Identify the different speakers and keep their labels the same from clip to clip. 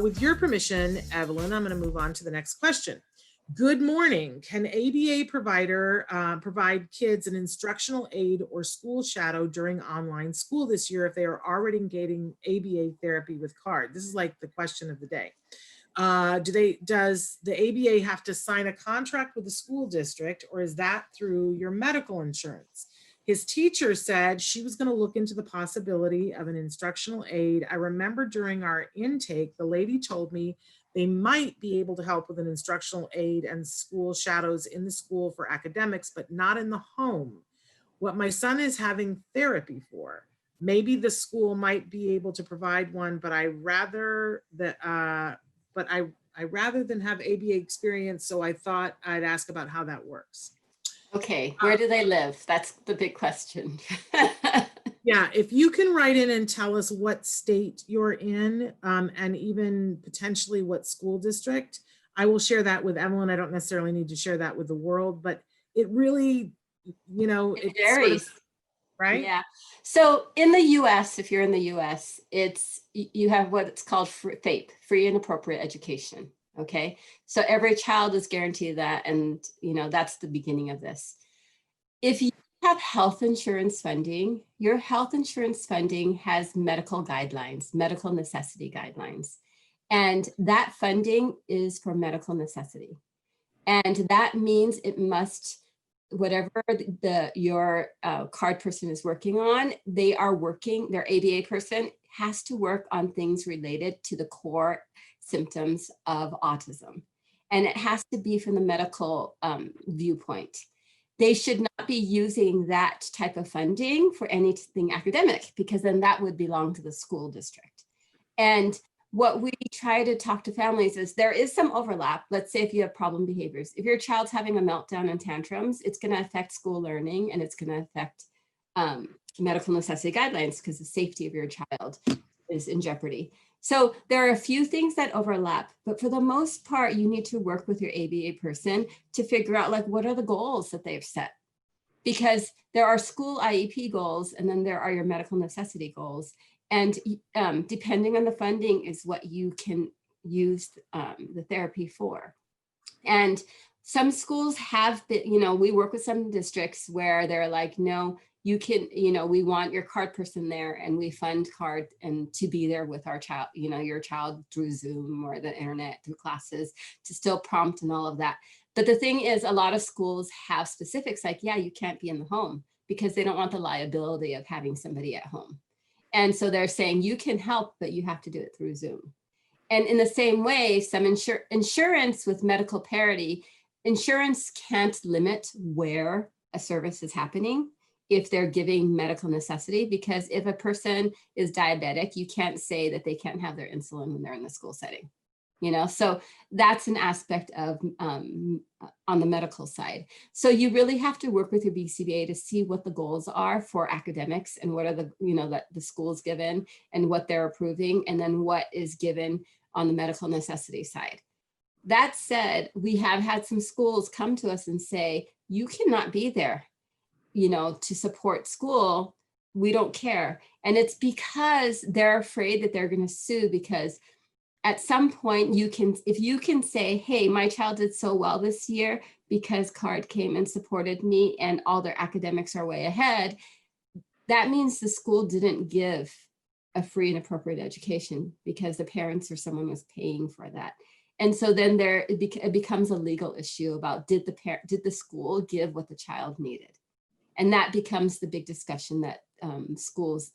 Speaker 1: With your permission, Evelyn, I'm going to move on to the next question. Good morning. Can ABA provider provide kids an instructional aid or school shadow during online school this year if they are already getting ABA therapy with CARD? This is like the question of the day. Does the ABA have to sign a contract with the school district, or is that through your medical insurance? His teacher said she was going to look into the possibility of an instructional aid. I remember during our intake, the lady told me they might be able to help with an instructional aid and school shadows in the school for academics, but not in the home. What my son is having therapy for. Maybe the school might be able to provide one, but I rather rather than have ABA experience, so I thought I'd ask about how that works.
Speaker 2: Okay, where do they live? That's the big question.
Speaker 1: Yeah, if you can write in and tell us what state you're in, and even potentially what school district, I will share that with Evelyn. I don't necessarily need to share that with the world, but it really,
Speaker 2: It varies.
Speaker 1: Sort of, right?
Speaker 2: Yeah. So in the US, if you're in the US, you have what's called FAPE, free and appropriate education. Okay. So every child is guaranteed that. And, that's the beginning of this. If you have health insurance funding, your health insurance funding has medical guidelines, medical necessity guidelines. And that funding is for medical necessity. And that means it must, whatever your CARD person is working on, their ABA person has to work on things related to the core symptoms of autism. And it has to be from the medical viewpoint. They should not be using that type of funding for anything academic, because then that would belong to the school district. And what we try to talk to families is there is some overlap. Let's say if you have problem behaviors, if your child's having a meltdown and tantrums, it's going to affect school learning and it's going to affect medical necessity guidelines because the safety of your child is in jeopardy. So there are a few things that overlap, but for the most part, you need to work with your ABA person to figure out like, what are the goals that they've set? Because there are school IEP goals, and then there are your medical necessity goals. And depending on the funding is what you can use the therapy for. And some schools have been, we work with some districts where they're like, no, you can, we want your CARD person there, and we fund CARD and to be there with our child, your child through Zoom or the internet, through classes, to still prompt and all of that. But the thing is, a lot of schools have specifics like, yeah, you can't be in the home because they don't want the liability of having somebody at home. And so they're saying you can help, but you have to do it through Zoom. And in the same way, some insurance with medical parity, insurance can't limit where a service is happening if they're giving medical necessity, because if a person is diabetic, you can't say that they can't have their insulin when they're in the school setting. So that's an aspect of on the medical side. So you really have to work with your BCBA to see what the goals are for academics and what are the, that the school's given and what they're approving, and then what is given on the medical necessity side. That said, we have had some schools come to us and say, you cannot be there, to support school. We don't care. And it's because they're afraid that they're going to sue, because at some point if you can say, hey, my child did so well this year because CARD came and supported me and all their academics are way ahead, that means the school didn't give a free and appropriate education because the parents or someone was paying for that. And so then it becomes a legal issue about did the school give what the child needed? And that becomes the big discussion that schools,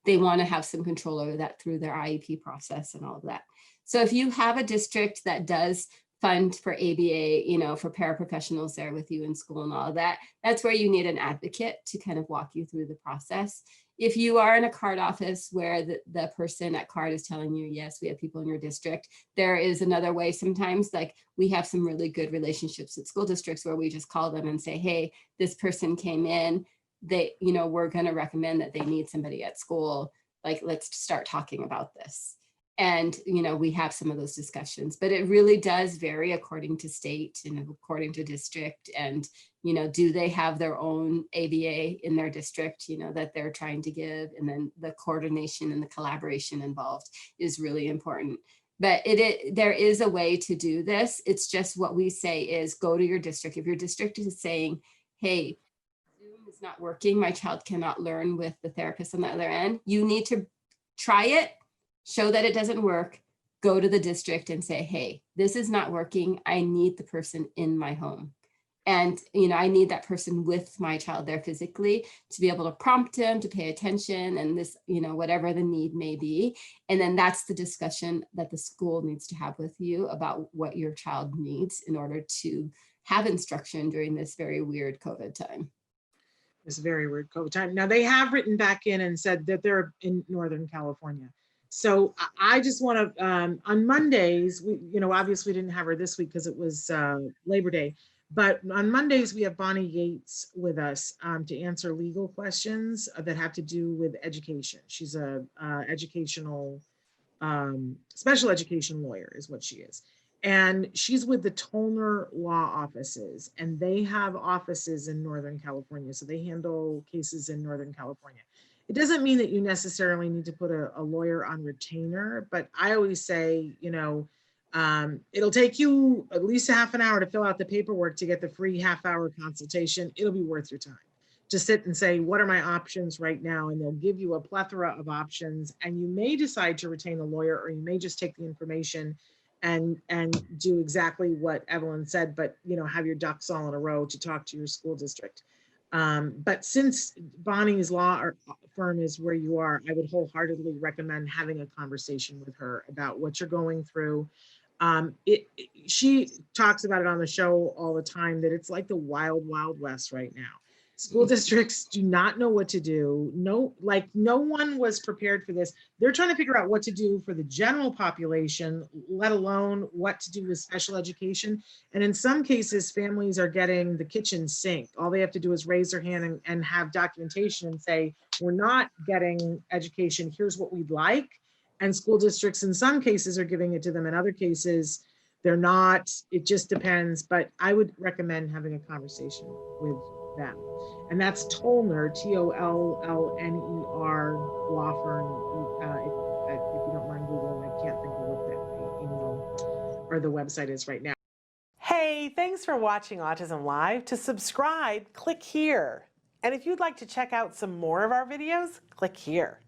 Speaker 2: they want to have some control over that through their IEP process and all of that. So if you have a district that does fund for ABA, for paraprofessionals there with you in school and all of that, that's where you need an advocate to kind of walk you through the process. If you are in a CARD office where the person at CARD is telling you, yes, we have people in your district, there is another way. Sometimes, like, we have some really good relationships with school districts where we just call them and say, hey, this person came in, we're going to recommend that they need somebody at school. Like, let's start talking about this. And, we have some of those discussions, but it really does vary according to state and according to district. And, do they have their own ABA in their district, that they're trying to give? And then the coordination and the collaboration involved is really important. But there is a way to do this. It's just what we say is go to your district. If your district is saying, hey, Zoom is not working, my child cannot learn with the therapist on the other end, you need to try it, show that it doesn't work, go to the district and say, hey, this is not working. I need the person in my home. And, I need that person with my child there physically to be able to prompt him to pay attention and this, whatever the need may be. And then that's the discussion that the school needs to have with you about what your child needs in order to have instruction during this very weird COVID time.
Speaker 1: This very weird COVID time. Now they have written back in and said that they're in Northern California. So I just want to, on Mondays, obviously we didn't have her this week because it was Labor Day, but on Mondays we have Bonnie Yates with us to answer legal questions that have to do with education. She's a educational, special education lawyer is what she is. And she's with the Tollner Law Offices, and they have offices in Northern California. So they handle cases in Northern California. It doesn't mean that you necessarily need to put a lawyer on retainer, but I always say, it'll take you at least a half an hour to fill out the paperwork to get the free half-hour consultation. It'll be worth your time. Just sit and say, what are my options right now? And they'll give you a plethora of options. And you may decide to retain a lawyer, or you may just take the information and do exactly what Evelyn said, but have your ducks all in a row to talk to your school district. But since Bonnie's law firm is where you are, I would wholeheartedly recommend having a conversation with her about what you're going through. She talks about it on the show all the time, that it's like the wild, wild west right now. School districts do not know what to do. No one was prepared for this. They're trying to figure out what to do for the general population, let alone what to do with special education. And in some cases, families are getting the kitchen sink. All they have to do is raise their hand and have documentation and say, we're not getting education. Here's what we'd like. And school districts in some cases are giving it to them. In other cases, they're not. It just depends. But I would recommend having a conversation with them. And that's Tollner, Tollner law firm. If you don't mind Googling, I can't think of what the email or the website is right now.
Speaker 3: Hey, thanks for watching Autism Live. To subscribe, click here. And if you'd like to check out some more of our videos, click here.